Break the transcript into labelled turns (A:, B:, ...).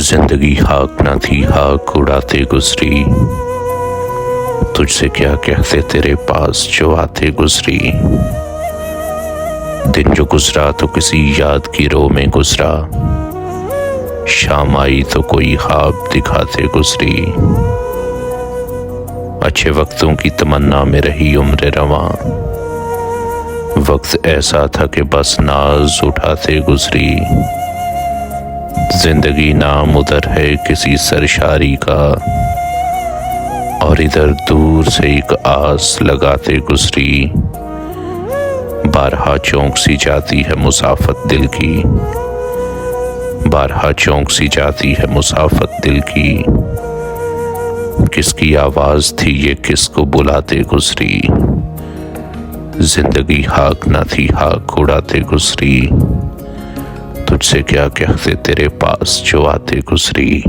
A: जिंदगी हाक न थी, हाक उड़ाते गुजरी। तुझसे क्या कहते तेरे पास जो आते गुजरी। दिन जो गुजरा तो किसी याद की रो में गुजरा। शाम आई तो कोई ख्वाब दिखाते गुजरी। अच्छे वक्तों की तमन्ना में रही उम्र रवां। वक्त ऐसा था कि बस नाज उठाते गुजरी। जिंदगी नाम उधर है किसी सरशारी का, और इधर दूर से एक आस लगाते गुजरी। बारहा चौंक सी जाती है मुसाफत दिल की, बारहा चौंक सी जाती है मुसाफत दिल की। किसकी आवाज थी ये किसको बुलाते गुजरी। जिंदगी हाक न थी, हाक उड़ाते गुजरी। तुझसे क्या कहते तेरे पास जो आते गुजरी।